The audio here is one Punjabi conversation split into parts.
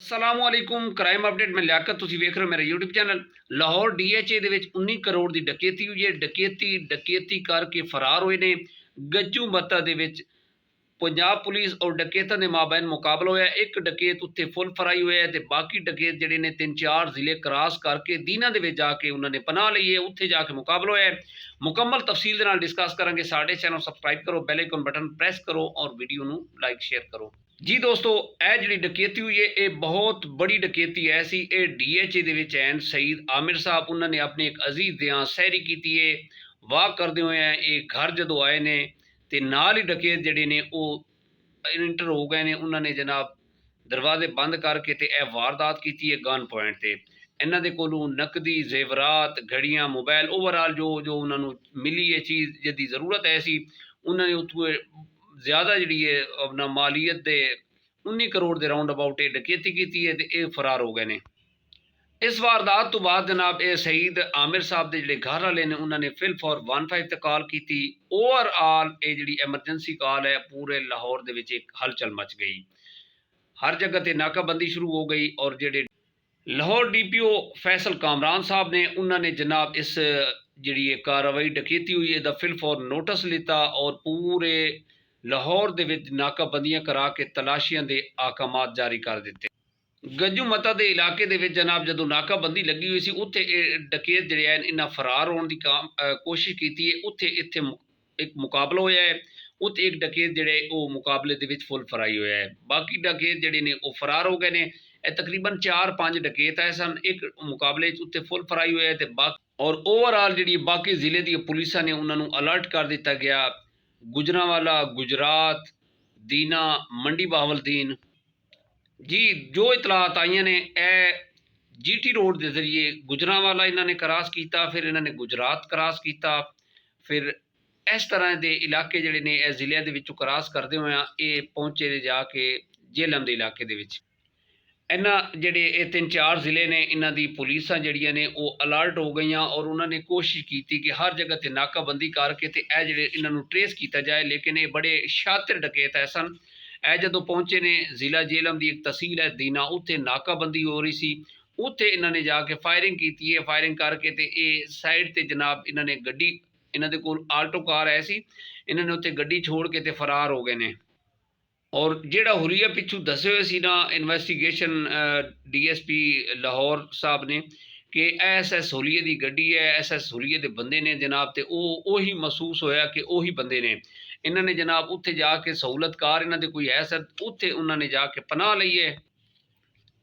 ਅਸਲਾਮੁਅਲੈकुम ਕ੍ਰਾਈਮ ਅਪਡੇਟ ਮੈਂ ਲਿਆਕਤ ਤੁਸੀਂ ਵੇਖ ਰਹੇ ਹੋ ਮੇਰਾ YouTube ਚੈਨਲ। ਲਾਹੌਰ DHA ਦੇ ਵਿੱਚ 19 ਕਰੋੜ ਦੀ ਡਕੈਤੀ ਹੋਈ ਹੈ। ਡਕੈਤੀ ਕਰਕੇ ਫਰਾਰ ਹੋਏ ਨੇ। ਗੱਜੂ ਮੱਤਾ ਦੇ ਵਿੱਚ ਪੰਜਾਬ ਪੁਲਿਸ ਔਰ ਡਕੈਤਾਂ ਦੇ ਮਾਬੈਨ ਮੁਕਾਬਲਾ ਹੋਇਆ। ਇੱਕ ਡਕੈਤ ਉੱਥੇ ਫੁੱਲ ਫਰਾਈ ਹੋਇਆ ਤੇ ਬਾਕੀ ਡਕੈਤ ਜਿਹੜੇ ਨੇ 3-4 ਜ਼ਿਲ੍ਹੇ ਕ੍ਰਾਸ ਕਰਕੇ ਦੀਨਾ ਦੇ ਵਿੱਚ ਜਾ ਕੇ ਉਹਨਾਂ ਨੇ ਪਨਾਹ ਲਈ ਹੈ। ਉੱਥੇ ਜਾ ਕੇ ਮੁਕਾਬਲਾ ਹੋਇਆ। ਮੁਕੰਮਲ ਤਫਸੀਲ ਦੇ ਨਾਲ ਡਿਸਕਸ ਕਰਾਂਗੇ। ਸਾਡੇ ਚੈਨਲ ਸਬਸਕ੍ਰਾਈਬ ਕਰੋ, ਬੈਲ ਆਈਕਨ ਬਟਨ ਪ੍ਰੈਸ ਕਰੋ ਔਰ ਵੀਡੀਓ ਨੂੰ ਲਾਈਕ ਸ਼ੇਅਰ ਕਰੋ। ਜੀ ਦੋਸਤੋ, ਇਹ ਜਿਹੜੀ ਡਕੈਤੀ ਹੋਈ ਹੈ ਇਹ ਬਹੁਤ ਬੜੀ ਡਕੈਤੀ ਹੈ ਸੀ। ਇਹ DHA ਦੇ ਵਿੱਚ ਐਨ ਸਈਦ ਆਮਿਰ ਸਾਹਿਬ ਉਹਨਾਂ ਨੇ ਆਪਣੇ ਇੱਕ ਅਜ਼ੀਜ਼ ਦੇ ਸੈਰੀ ਕੀਤੀ ਹੈ। ਵਾਕ ਕਰਦੇ ਹੋਏ ਇਹ ਘਰ ਜਦੋਂ ਆਏ ਨੇ ਤੇ ਨਾਲ ਹੀ ਡਕੈਤ ਜਿਹੜੇ ਨੇ ਉਹ ਇੰਟਰ ਹੋ ਗਏ ਨੇ। ਉਹਨਾਂ ਨੇ ਜਨਾਬ ਦਰਵਾਜ਼ੇ ਬੰਦ ਕਰਕੇ ਤੇ ਇਹ ਵਾਰਦਾਤ ਕੀਤੀ ਹੈ ਗਨ ਪੁਆਇੰਟ ਤੇ। ਇਹਨਾਂ ਦੇ ਕੋਲੋਂ ਨਕਦੀ, ਜ਼ੇਵਰਾਤ, ਘੜੀਆਂ, ਮੋਬਾਈਲ, ਓਵਰਆਲ ਜੋ ਉਹਨਾਂ ਨੂੰ ਮਿਲੀ ਇਹ ਚੀਜ਼ ਜਿਹਦੀ ਜ਼ਰੂਰਤ ਹੈ ਸੀ, ਉਹਨਾਂ ਨੇ ਉੱਥੋਂ ਜ਼ਿਆਦਾ ਜਿਹੜੀ ਹੈ ਆਪਣਾ ਮਾਲੀਅਤ ਦੇ 19 ਕਰੋੜ ਦੇ ਰਾਉਂਡ ਅਬਾਊਟ ਇਹ ਡਕੈਤੀ ਕੀਤੀ ਹੈ ਤੇ ਇਹ ਫਰਾਰ ਹੋ ਗਏ ਨੇ। ਇਸ ਵਾਰਦਾਤ ਤੋਂ ਬਾਅਦ ਜਨਾਬ ਇਹ ਸਈਦ ਆਮਿਰ ਸਾਹਿਬ ਦੇ ਜਿਹੜੇ ਘਰ ਵਾਲੇ ਨੇ ਉਹਨਾਂ ਨੇ ਫਿਲ ਫॉर 15 ਤੇ ਕਾਲ ਕੀਤੀ। ਓਵਰਆਲ ਇਹ ਜਿਹੜੀ ਐਮਰਜੈਂਸੀ ਕਾਲ ਹੈ ਪੂਰੇ ਲਾਹੌਰ ਦੇ ਵਿੱਚ ਇੱਕ ਹਲਚਲ ਮਚ ਗਈ। ਹਰ ਜਗ੍ਹਾ ਤੇ ਨਾਕਾਬੰਦੀ ਸ਼ੁਰੂ ਹੋ ਗਈ ਔਰ ਜਿਹੜੇ ਲਾਹੌਰ DPO ਫੈਸਲ ਕਾਮਰਾਨ ਸਾਹਿਬ ਨੇ ਉਹਨਾਂ ਨੇ ਜਨਾਬ ਇਸ ਜਿਹੜੀ ਇਹ ਕਾਰਵਾਈ ਡਕੈਤੀ ਹੋਈ ਹੈ ਦਾ ਫਿਲ ਫॉर ਨੋਟਿਸ ਲਿੱਤਾ ਔਰ ਪੂਰੇ ਲਾਹੌਰ ਦੇ ਵਿੱਚ ਨਾਕਾਬੰਦੀਆਂ ਕਰਾ ਕੇ ਤਲਾਸ਼ੀਆਂ ਦੇ ਅਹਿਕਾਮਾਤ ਜਾਰੀ ਕਰ ਦਿੱਤੇ। ਗੱਜੂ ਮੱਤਾ ਦੇ ਇਲਾਕੇ ਦੇ ਵਿੱਚ ਜਨਾਬ ਜਦੋਂ ਨਾਕਾਬੰਦੀ ਲੱਗੀ ਹੋਈ ਸੀ ਉੱਥੇ ਇਹ ਡਕੈਤ ਜਿਹੜੇ ਹਨ ਇਹਨਾਂ ਫਰਾਰ ਹੋਣ ਦੀ ਕੋਸ਼ਿਸ਼ ਕੀਤੀ ਹੈ। ਉੱਥੇ ਇੱਥੇ ਇੱਕ ਮੁਕਾਬਲਾ ਹੋਇਆ ਹੈ। ਉੱਥੇ ਇੱਕ ਡਕੈਤ ਜਿਹੜੇ ਉਹ ਮੁਕਾਬਲੇ ਦੇ ਵਿੱਚ ਫੁੱਲ ਫਰਾਈ ਹੋਇਆ ਹੈ। ਬਾਕੀ ਡਕੈਤ ਜਿਹੜੇ ਨੇ ਉਹ ਫਰਾਰ ਹੋ ਗਏ ਨੇ। ਇਹ ਤਕਰੀਬਨ 4-5 ਡਕੈਤ ਆਏ ਸਨ। ਇੱਕ ਮੁਕਾਬਲੇ 'ਚ ਉੱਥੇ ਫੁੱਲ ਫਰਾਈ ਹੋਇਆ ਤੇ ਔਰ ਓਵਰਆਲ ਜਿਹੜੀ ਬਾਕੀ ਜ਼ਿਲ੍ਹੇ ਦੀਆਂ ਪੁਲਿਸਾਂ ਨੇ ਉਹਨਾਂ ਨੂੰ ਅਲਰਟ ਕਰ ਦਿੱਤਾ ਗਿਆ। ਗੁਜਰਾਂਵਾਲਾ, ਗੁਜਰਾਤ, ਦੀਨਾ, ਮੰਡੀ ਬਹਾਵਲਦੀਨ ਜੀ ਜੋ ਇਤਲਾਤ ਆਈਆਂ ਨੇ ਇਹ GT ਰੋਡ ਦੇ ਜ਼ਰੀਏ ਗੁਜਰਾਂਵਾਲਾ ਇਹਨਾਂ ਨੇ ਕ੍ਰਾਸ ਕੀਤਾ, ਫਿਰ ਇਹਨਾਂ ਨੇ ਗੁਜਰਾਤ ਕ੍ਰਾਸ ਕੀਤਾ, ਫਿਰ ਇਸ ਤਰ੍ਹਾਂ ਦੇ ਇਲਾਕੇ ਜਿਹੜੇ ਨੇ ਇਹ ਜ਼ਿਲ੍ਹਿਆਂ ਦੇ ਵਿੱਚੋਂ ਕ੍ਰਾਸ ਕਰਦੇ ਹੋਇਆ ਇਹ ਪਹੁੰਚੇ ਨੇ ਜਾ ਕੇ ਜੇਹਲਮ ਦੇ ਇਲਾਕੇ ਦੇ ਵਿੱਚ। ਇਹਨਾਂ ਜਿਹੜੇ ਇਹ 3-4 ਜ਼ਿਲ੍ਹੇ ਨੇ ਇਹਨਾਂ ਦੀ ਪੁਲਿਸਾਂ ਜਿਹੜੀਆਂ ਨੇ ਉਹ ਅਲਰਟ ਹੋ ਗਈਆਂ ਔਰ ਉਹਨਾਂ ਨੇ ਕੋਸ਼ਿਸ਼ ਕੀਤੀ ਕਿ ਹਰ ਜਗ੍ਹਾ ਤੇ ਨਾਕਾਬੰਦੀ ਕਰਕੇ ਤੇ ਇਹ ਜਿਹੜੇ ਇਹਨਾਂ ਨੂੰ ਟਰੇਸ ਕੀਤਾ ਜਾਏ। ਲੇਕਿਨ ਇਹ ਬੜੇ ਸ਼ਾਤਿਰ ਡਕੈਤ ਹੈ ਸਨ। ਇਹ ਜਦੋਂ ਪਹੁੰਚੇ ਨੇ ਜ਼ਿਲ੍ਹਾ ਜੇਹਲਮ ਦੀ ਇੱਕ ਤਹਿਸੀਲ ਹੈ ਦੀਨਾ, ਉੱਥੇ ਨਾਕਾਬੰਦੀ ਹੋ ਰਹੀ ਸੀ। ਉੱਥੇ ਇਹਨਾਂ ਨੇ ਜਾ ਕੇ ਫਾਇਰਿੰਗ ਕੀਤੀ ਹੈ। ਫਾਇਰਿੰਗ ਕਰਕੇ ਤੇ ਇਹ ਸਾਈਡ ਤੇ ਜਨਾਬ ਇਹਨਾਂ ਨੇ ਗੱਡੀ, ਇਹਨਾਂ ਦੇ ਕੋਲ ਆਲਟੋ ਕਾਰ ਆਈ ਸੀ, ਇਹਨਾਂ ਨੇ ਉੱਥੇ ਗੱਡੀ ਛੋੜ ਕੇ ਤੇ ਫਰਾਰ ਹੋ ਗਏ ਨੇ। ਔਰ ਜਿਹੜਾ ਹੁਲੀਆ ਪਿੱਛੋਂ ਦੱਸੇ ਹੋਏ ਸੀ ਨਾ ਇਨਵੈਸਟੀਗੇਸ਼ਨ DSP ਲਾਹੌਰ ਸਾਹਿਬ ਨੇ ਕਿ SS ਹੁਲੀਏ ਦੀ ਗੱਡੀ ਹੈ, SS ਹੁਲੀਏ ਦੇ ਬੰਦੇ ਨੇ ਜਨਾਬ, ਤੇ ਉਹੀ ਮਹਿਸੂਸ ਹੋਇਆ ਕਿ ਉਹੀ ਬੰਦੇ ਨੇ। ਇਹਨਾਂ ਨੇ ਜਨਾਬ ਉੱਥੇ ਜਾ ਕੇ ਸਹੂਲਤਕਾਰ ਇਹਨਾਂ ਦੇ ਕੋਈ ਹੈ ਸਰ, ਉੱਥੇ ਉਹਨਾਂ ਨੇ ਜਾ ਕੇ ਪਨਾਹ ਲਈ ਹੈ।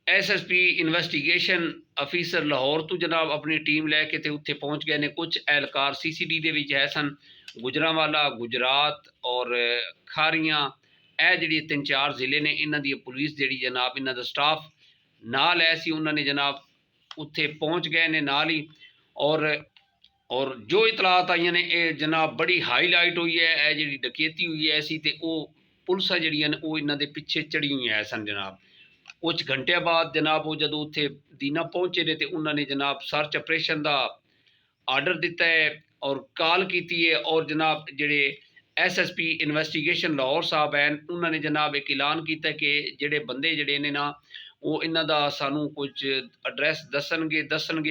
SSP ਇਨਵੈਸਟੀਗੇਸ਼ਨ ਅਫੀਸਰ ਲਾਹੌਰ ਤੋਂ ਜਨਾਬ ਆਪਣੀ ਟੀਮ ਲੈ ਕੇ ਤੇ ਉੱਥੇ ਪਹੁੰਚ ਗਏ ਨੇ। ਕੁਝ ਅਹਿਲਕਾਰ CCD ਦੇ ਵਿੱਚ ਹੈ ਸਨ। ਗੁਜਰਾਂਵਾਲਾ, ਗੁਜਰਾਤ ਔਰ ਖਾਰੀਆਂ, ਇਹ ਜਿਹੜੀ 3-4 ਜ਼ਿਲ੍ਹੇ ਨੇ ਇਹਨਾਂ ਦੀ ਪੁਲਿਸ ਜਿਹੜੀ ਜਨਾਬ ਇਹਨਾਂ ਦਾ ਸਟਾਫ ਨਾਲ ਹੈ ਸੀ, ਉਹਨਾਂ ਨੇ ਜਨਾਬ ਉੱਥੇ ਪਹੁੰਚ ਗਏ ਨੇ ਨਾਲ ਹੀ। ਔਰ ਜੋ ਇਤਲਾਤ ਆਈਆਂ ਨੇ ਇਹ ਜਨਾਬ ਬੜੀ ਹਾਈਲਾਈਟ ਹੋਈ ਹੈ। ਇਹ ਜਿਹੜੀ ਡਕੈਤੀ ਹੋਈ ਹੈ ਸੀ ਤੇ ਉਹ ਪੁਲਿਸਾਂ ਜਿਹੜੀਆਂ ਨੇ ਉਹ ਇਹਨਾਂ ਦੇ ਪਿੱਛੇ ਚੜੀ ਹੋਈਆਂ ਸਨ ਜਨਾਬ। ਕੁਝ ਘੰਟਿਆਂ ਬਾਅਦ ਜਨਾਬ ਉਹ ਜਦੋਂ ਉੱਥੇ ਦੀਨਾ ਪਹੁੰਚੇ ਨੇ ਤੇ ਉਹਨਾਂ ਨੇ ਜਨਾਬ ਸਰਚ ਆਪਰੇਸ਼ਨ ਦਾ ਆਰਡਰ ਦਿੱਤਾ ਹੈ ਔਰ ਕਾਲ ਕੀਤੀ ਹੈ। ਔਰ ਜਨਾਬ ਜਿਹੜੇ SSP ਇਨਵੈਸਟੀਗੇਸ਼ਨ ਲਾਹੌਰ ਸਾਹਿਬ ਹੈ ਉਹਨਾਂ ਨੇ ਜਨਾਬ ਇੱਕ ਐਲਾਨ ਕੀਤਾ ਕਿ ਜਿਹੜੇ ਬੰਦੇ ਜਿਹੜੇ ਨੇ ਨਾ ਉਹ ਇਹਨਾਂ ਦਾ ਸਾਨੂੰ ਕੁਝ ਐਡਰੈਸ ਦੱਸਣਗੇ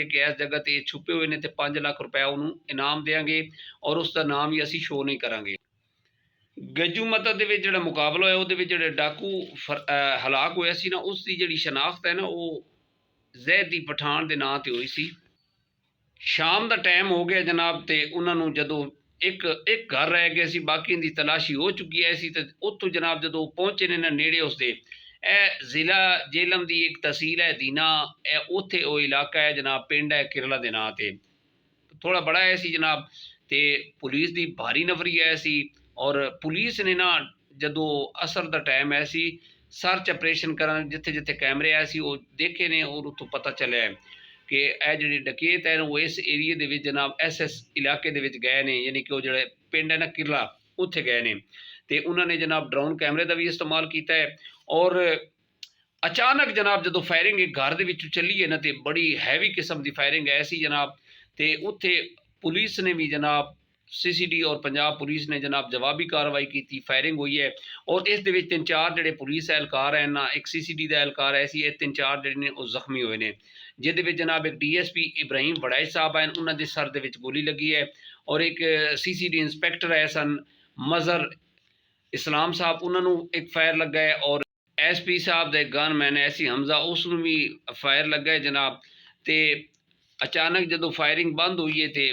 ਕਿ ਇਸ ਜਗ੍ਹਾ ਤੇ ਛੁਪੇ ਹੋਏ ਨੇ ਤੇ 5 ਲੱਖ ਰੁਪਏ ਉਹਨੂੰ ਇਨਾਮ ਦੇਵਾਂਗੇ ਔਰ ਉਸ ਦਾ ਨਾਮ ਹੀ ਅਸੀਂ ਸ਼ੋਅ ਨਹੀਂ ਕਰਾਂਗੇ। ਗੱਜੂ ਮੱਤਾ ਦੇ ਵਿੱਚ ਜਿਹੜਾ ਮੁਕਾਬਲਾ ਹੋਇਆ ਉਹਦੇ ਵਿੱਚ ਜਿਹੜੇ ਡਾਕੂ ਹਲਾਕ ਹੋਇਆ ਸੀ ਨਾ ਉਸ ਦੀ ਜਿਹੜੀ ਸ਼ਨਾਖਤ ਹੈ ਨਾ ਉਹ ਜ਼ੈਦੀ ਪਠਾਨ ਦੇ ਨਾਂ ਤੇ ਹੋਈ ਸੀ। ਸ਼ਾਮ ਦਾ ਟਾਈਮ ਹੋ ਗਿਆ ਜਨਾਬ ਤੇ ਉਹਨਾਂ ਨੂੰ ਜਦੋਂ ਇੱਕ ਘਰ ਰਹਿ ਗਿਆ ਸੀ, ਬਾਕੀ ਦੀ ਤਲਾਸ਼ੀ ਹੋ ਚੁੱਕੀ ਹੈ ਸੀ ਤੇ ਉੱਥੋਂ ਜਨਾਬ ਜਦੋਂ ਪਹੁੰਚੇ ਨੇ ਨਾ ਨੇੜੇ ਉਸਦੇ ਇਹ ਜ਼ਿਲ੍ਹਾ ਜੇਹਲਮ ਦੀ ਇੱਕ ਤਹਿਸੀਲ ਹੈ ਦੀਨਾ, ਇਹ ਉੱਥੇ ਉਹ ਇਲਾਕਾ ਹੈ ਜਨਾਬ, ਪਿੰਡ ਹੈ ਕਿਰਲਾ ਦੇ ਨਾਂ ਤੇ, ਥੋੜਾ ਬੜਾ ਹੈ ਸੀ ਜਨਾਬ। ਤੇ ਪੁਲਿਸ ਦੀ ਭਾਰੀ ਨਫਰੀ ਹੈ ਸੀ ਔਰ ਪੁਲਿਸ ਨੇ ਨਾ ਜਦੋਂ ਅਸਰ ਦਾ ਟਾਈਮ ਹੈ ਸੀ ਸਰਚ ਆਪਰੇਸ਼ਨ ਕਰਨ ਜਿੱਥੇ ਜਿੱਥੇ ਕੈਮਰੇ ਆਏ ਸੀ ਉਹ ਦੇਖੇ ਨੇ ਔਰ ਉੱਥੋਂ ਪਤਾ ਚੱਲਿਆ ਕਿ ਇਹ ਜਿਹੜੇ ਡਕੈਤ ਹੈ ਉਹ ਇਸ ਏਰੀਏ ਦੇ ਵਿੱਚ ਜਨਾਬ SS ਇਲਾਕੇ ਦੇ ਵਿੱਚ ਗਏ ਨੇ, ਯਾਨੀ ਕਿ ਉਹ ਜਿਹੜੇ ਪਿੰਡ ਹੈ ਨਾ ਕਿਰਲਾ ਉੱਥੇ ਗਏ ਨੇ ਤੇ ਉਹਨਾਂ ਨੇ ਜਨਾਬ ਡਰੋਨ ਕੈਮਰੇ ਦਾ ਵੀ ਇਸਤੇਮਾਲ ਕੀਤਾ ਹੈ। ਔਰ ਅਚਾਨਕ ਜਨਾਬ ਜਦੋਂ ਫਾਇਰਿੰਗ ਇੱਕ ਘਰ ਦੇ ਵਿੱਚੋਂ ਚੱਲੀ ਹੈ ਨਾ ਤੇ ਬੜੀ ਹੈਵੀ ਕਿਸਮ ਦੀ ਫਾਇਰਿੰਗ ਐ ਸੀ ਜਨਾਬ। ਤੇ ਉੱਥੇ ਪੁਲਿਸ ਨੇ ਵੀ ਜਨਾਬ सीसीडी और पंजाब पुलिस ने जनाब जवाबी कार्रवाई की, फायरिंग हुई है और इस दे विच 3-4 ਜਿਹੜੇ ਪੁਲਿਸ एहलकार हैं ना, एक सीसीडी ਦਾ एहलकार है सी, 3-4 ਜਿਹੜੇ ਨੇ ਉਹ ਜ਼ਖਮੀ ਹੋਏ ਨੇ, ਜਿਹਦੇ ਵਿੱਚ ਜਨਾਬ ਇੱਕ ਡੀਐਸਪੀ ਇਬਰਾਹੀਮ ਵੜਾਈ ਸਾਹਿਬ ਹਨ, ਉਹਨਾਂ ਦੇ ਸਰ ਦੇ ਵਿੱਚ ਗੋਲੀ ਲੱਗੀ ਹੈ ਔਰ ਇੱਕ ਸੀਸੀਡੀ ਇੰਸਪੈਕਟਰ ਹੈ ਸਨ ਮਜ਼ਹਰ ਇਸਲਾਮ ਸਾਹਿਬ, ਉਹਨਾਂ ਨੂੰ ਇੱਕ ਫਾਇਰ ਲੱਗਾ ਹੈ ਔਰ ਐਸਪੀ ਸਾਹਿਬ ਦਾ ਗਨਮੈਨ ਐਸੀ ਹਮਜ਼ਾ, ਉਸ ਨੂੰ ਵੀ ਫਾਇਰ ਲੱਗਾ ਹੈ ਜਨਾਬ। ਤੇ ਅਚਾਨਕ ਜਦੋਂ ਫਾਇਰਿੰਗ ਬੰਦ ਹੋਈ ਹੈ ਤੇ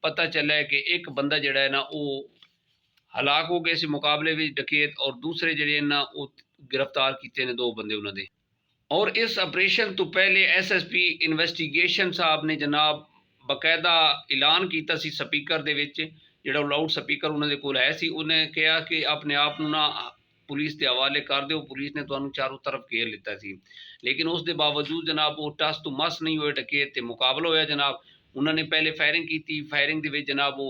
ਪਤਾ ਚੱਲਿਆ ਕਿ ਇੱਕ ਬੰਦਾ ਜਿਹੜਾ ਹੈ ਨਾ ਉਹ ਹਲਾਕ ਹੋ ਗਏ ਸੀ ਮੁਕਾਬਲੇ ਵਿੱਚ ਡਕੈਤ, ਔਰ ਦੂਸਰੇ ਜਿਹੜੇ ਨਾ ਉਹ गिरफ्तार किए ने 2 बंदे उन्होंने। और इस ऑपरेशन तो पहले SSP इन्वेस्टिगेशन साहब ने जनाब बकायदा ऐलान किया सी स्पीकर दे विच, जिहड़ा लाउड स्पीकर उन्होंने कोल है सी, उन्हें कहा कि अपने आप नूं ना पुलिस के हवाले कर दो, पुलिस ने तुहानूं चारों तरफ घेर लिता सी, लेकिन उस दे बावजूद जनाब वो टस तो मस नहीं होए डकैत ते मुकाबला होया जनाब। उन्होंने पहले फायरिंग की, फायरिंग दे विच जनाब वो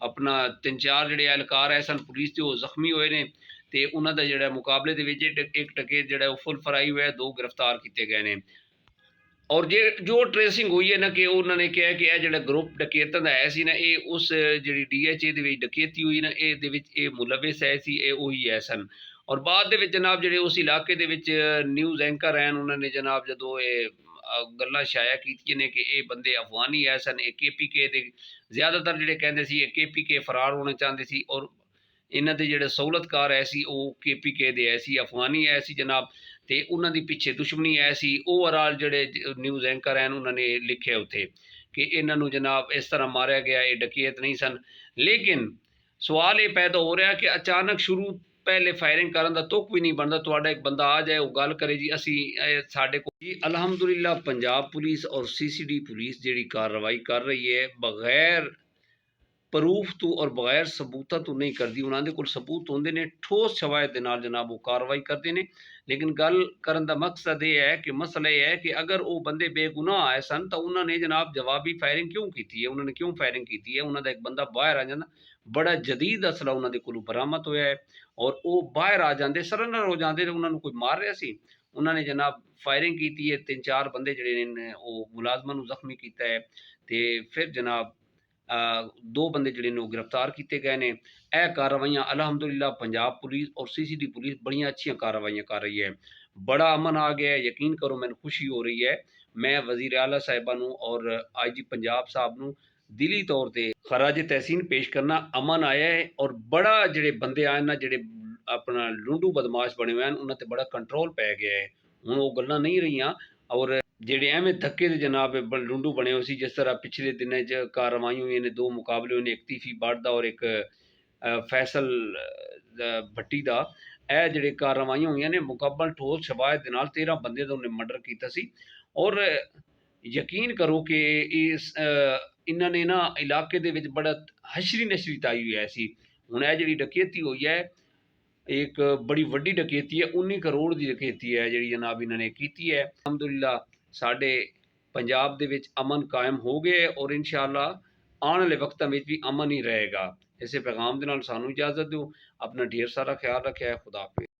अपना 3-4 ਜਿਹੜੇ एहलकार है सन पुलिस के वो ਜ਼ਖਮੀ ਹੋਏ ਨੇ ਤੇ ਉਹਨਾਂ ਦਾ ਜਿਹੜਾ ਮੁਕਾਬਲੇ ਦੇ ਵਿੱਚ ਇੱਕ ਡਕੈਤ ਜਿਹੜਾ ਉਹ ਫੁੱਲ ਫਰਾਈ ਹੋਇਆ, 2 गिरफ्तार ਕੀਤੇ ਗਏ ਨੇ। ਔਰ ਜੋ ਟ੍ਰੇਸਿੰਗ ਹੋਈ ਹੈ ਨਾ ਕਿ ਉਹਨਾਂ ਨੇ ਕਿਹਾ ਕਿ ਇਹ ਜਿਹੜਾ ਗਰੁੱਪ ਡਕੈਤਾਂ ਦਾ ਹੈ ਸੀ ਨਾ, ਇਹ ਉਸ ਜਿਹੜੀ DHA ਦੇ ਵਿੱਚ ਡਕੈਤੀ ਹੋਈ ਨਾ, ਇਹ ਦੇ ਵਿੱਚ ਇਹ ਮੁਲਵਿਸ ਹੈ ਸੀ, ਇਹ ਉਹੀ ਹੈ ਸਨ। ਔਰ ਬਾਅਦ ਦੇ ਵਿੱਚ ਜਨਾਬ ਜਿਹੜੇ ਉਸ ਇਲਾਕੇ ਦੇ ਵਿੱਚ ਨਿਊਜ਼ ਐਂਕਰ ਹਨ, ਉਹਨਾਂ ਨੇ ਜਨਾਬ ਜਦੋਂ ਇਹ ਗੱਲਾਂ ਛਾਇਆ ਕੀਤੀਆਂ ਨੇ ਕਿ ਇਹ ਬੰਦੇ ਅਫਗਾਨੀ ਹੈ ਸਨ, ਇਹ KPK ਦੇ ਜ਼ਿਆਦਾਤਰ ਜਿਹੜੇ ਕਹਿੰਦੇ ਸੀ ਇਹ KPK ਫਰਾਰ ਹੋਣਾ ਚਾਹੁੰਦੇ ਸੀ ਔਰ ਇਹਨਾਂ ਦੇ ਜਿਹੜੇ ਸਹੂਲਤਕਾਰ ਹੈ ਸੀ ਉਹ KPK ਦੇ ਹੈ ਸੀ, ਅਫਗਾਨੀ ਹੈ ਸੀ ਜਨਾਬ, ਤੇ ਉਹਨਾਂ ਦੀ ਪਿੱਛੇ ਦੁਸ਼ਮਣੀ ਹੈ ਸੀ। ਓਵਰਆਲ ਜਿਹੜੇ ਨਿਊਜ਼ ਐਂਕਰ ਹਨ ਉਹਨਾਂ ਨੇ ਲਿਖਿਆ ਉੱਥੇ ਕਿ ਇਹਨਾਂ ਨੂੰ ਜਨਾਬ ਇਸ ਤਰ੍ਹਾਂ ਮਾਰਿਆ ਗਿਆ, ਇਹ ਡਕੈਤ ਨਹੀਂ ਸਨ। ਲੇਕਿਨ ਸਵਾਲ ਇਹ ਪੈਦਾ ਹੋ ਰਿਹਾ ਕਿ ਅਚਾਨਕ ਸ਼ੁਰੂ ਪਹਿਲੇ ਫਾਇਰਿੰਗ ਕਰਨ ਦਾ ਤੁਕ ਵੀ ਨਹੀਂ ਬਣਦਾ, ਤੁਹਾਡਾ ਇੱਕ ਬੰਦਾ ਆ ਜਾਏ ਉਹ ਗੱਲ ਕਰੇ ਜੀ ਅਸੀਂ ਸਾਡੇ ਕੋਲ ਜੀ ਅਲਹਮਦੁਲਿਲਾ ਪੰਜਾਬ ਪੁਲਿਸ ਔਰ CCD ਪੁਲਿਸ ਜਿਹੜੀ ਕਾਰਵਾਈ ਕਰ ਰਹੀ ਹੈ ਬਗੈਰ ਪ੍ਰੂਫ ਤੋਂ ਔਰ ਬਗੈਰ ਸਬੂਤਾਂ ਤੋਂ ਨਹੀਂ ਕਰਦੀ। ਉਹਨਾਂ ਦੇ ਕੋਲ ਸਬੂਤ ਹੁੰਦੇ ਨੇ, ਠੋਸ ਸ਼ਵਾਇਦ ਦੇ ਨਾਲ ਜਨਾਬ ਉਹ ਕਾਰਵਾਈ ਕਰਦੇ ਨੇ। ਲੇਕਿਨ ਗੱਲ ਕਰਨ ਦਾ ਮਕਸਦ ਇਹ ਹੈ ਕਿ ਮਸਲਾ ਇਹ ਹੈ ਕਿ ਅਗਰ ਉਹ ਬੰਦੇ ਬੇਗੁਨਾਹ ਆਏ ਸਨ ਤਾਂ ਉਹਨਾਂ ਨੇ ਜਨਾਬ ਜਵਾਬੀ ਫਾਇਰਿੰਗ ਕਿਉਂ ਕੀਤੀ ਹੈ, ਉਹਨਾਂ ਨੇ ਕਿਉਂ ਫਾਇਰਿੰਗ ਕੀਤੀ ਹੈ। ਉਹਨਾਂ ਦਾ ਇੱਕ ਬੰਦਾ ਬਾਹਰ ਆ ਜਾਂਦਾ, ਬੜਾ ਜਦੀਦ ਅਸਲਾ ਉਹਨਾਂ ਦੇ ਕੋਲੋਂ ਬਰਾਮਦ ਹੋਇਆ ਹੈ ਔਰ ਉਹ ਬਾਹਰ ਆ ਜਾਂਦੇ, ਸਰੈਂਡਰ ਹੋ ਜਾਂਦੇ, ਉਹਨਾਂ ਨੂੰ ਕੋਈ ਮਾਰ ਰਿਹਾ ਸੀ, ਉਹਨਾਂ ਨੇ ਜਨਾਬ ਫਾਇਰਿੰਗ ਕੀਤੀ ਹੈ। 3-4 ਬੰਦੇ ਜਿਹੜੇ ਨੇ ਉਹ ਮੁਲਾਜ਼ਮਾਂ ਨੂੰ ਜ਼ਖਮੀ ਕੀਤਾ ਹੈ ਤੇ ਫਿਰ ਜਨਾਬ 2 ਬੰਦੇ ਜਿਹੜੇ ਨੇ ਉਹ गिरफ्तार ਕੀਤੇ ਗਏ ਨੇ। ਇਹ ਕਾਰਵਾਈਆਂ ਅਲਹਮਦੁਲਿਲਾ ਪੰਜਾਬ ਪੁਲਿਸ ਔਰ CCD ਪੁਲਿਸ ਬੜੀਆਂ ਅੱਛੀਆਂ ਕਾਰਵਾਈਆਂ ਕਰ ਰਹੀ ਹੈ, ਬੜਾ ਅਮਨ ਆ ਗਿਆ ਹੈ, ਯਕੀਨ ਕਰੋ ਮੈਨੂੰ ਖੁਸ਼ੀ ਹੋ ਰਹੀ ਹੈ। ਮੈਂ ਵਜ਼ੀਰ ਆਲਾ ਸਾਹਿਬਾਂ ਨੂੰ ਔਰ IG ਪੰਜਾਬ ਸਾਹਿਬ ਨੂੰ ਦਿਲੀ ਤੌਰ ਤੇ ਖਰਾਜ ਤਹਿਸੀਨ ਪੇਸ਼ ਕਰਨਾ, ਅਮਨ ਆਇਆ ਹੈ ਔਰ ਬੜਾ ਜਿਹੜੇ ਬੰਦੇ ਆਏ ਨਾ ਜਿਹੜੇ ਆਪਣਾ ਲੁੰਡੂ ਬਦਮਾਸ਼ ਬਣੇ ਹੋਏ ਹਨ ਉਹਨਾਂ ਤੇ ਬੜਾ ਕੰਟਰੋਲ ਪੈ ਗਿਆ ਹੈ। ਹੁਣ ਉਹ ਗੱਲਾਂ ਨਹੀਂ ਰਹੀਆਂ ਔਰ ਜਿਹੜੇ ਐਵੇਂ ਧੱਕੇ ਦੇ ਜਨਾਬ ਲੁੰਡੂ ਬਣੇ ਹੋਏ ਸੀ, ਜਿਸ ਤਰ੍ਹਾਂ ਪਿਛਲੇ ਦਿਨਾਂ 'ਚ ਕਾਰਵਾਈ ਹੋਈਆਂ ਨੇ, 2 ਮੁਕਾਬਲੇ ਹੋਏ ਨੇ, ਇੱਕ ਤੀਫੀ ਬੱਟ ਦਾ ਔਰ ਇੱਕ ਫੈਸਲ ਭੱਟੀ ਦਾ। ਇਹ ਜਿਹੜੇ ਕਾਰਵਾਈਆਂ ਹੋਈਆਂ ਨੇ ਮੁਕੰਮਲ ਠੋਸ ਸ਼ਵਾਇਦ ਦੇ ਨਾਲ 13 ਬੰਦੇ ਦਾ ਉਹਨੇ ਮਰਡਰ ਕੀਤਾ ਸੀ ਔਰ ਯਕੀਨ ਕਰੋ ਕਿ ਇਹਨਾਂ ਨੇ ਨਾ ਇਲਾਕੇ ਦੇ ਵਿੱਚ ਬੜਾ ਹਸ਼ਰੀ ਨਸ਼ਰੀ ਤਾਈ ਹੋਇਆ ਸੀ। ਹੁਣ ਇਹ ਜਿਹੜੀ ਡਕੈਤੀ ਹੋਈ ਹੈ ਇੱਕ ਬੜੀ ਵੱਡੀ ਡਕੈਤੀ ਹੈ, 19 ਕਰੋੜ ਦੀ ਡਕੈਤੀ ਹੈ ਜਿਹੜੀ ਜਨਾਬ ਇਹਨਾਂ ਨੇ ਕੀਤੀ ਹੈ। ਅਲਹਮਦੁਲਿਲਾ ਸਾਡੇ ਪੰਜਾਬ ਦੇ ਵਿੱਚ ਅਮਨ ਕਾਇਮ ਹੋ ਗਿਆ ਔਰ ਇਨਸ਼ਾਅੱਲਾ ਆਉਣ ਵਾਲੇ ਵਕਤਾਂ ਵਿੱਚ ਵੀ ਅਮਨ ਹੀ ਰਹੇਗਾ। ਇਸੇ ਪੈਗਾਮ ਦੇ ਨਾਲ ਸਾਨੂੰ ਇਜਾਜ਼ਤ ਦਿਓ, ਆਪਣਾ ਢੇਰ ਸਾਰਾ ਖਿਆਲ ਰੱਖਿਆ ਹੈ। ਖੁਦਾ ਹਾਫਿਜ਼।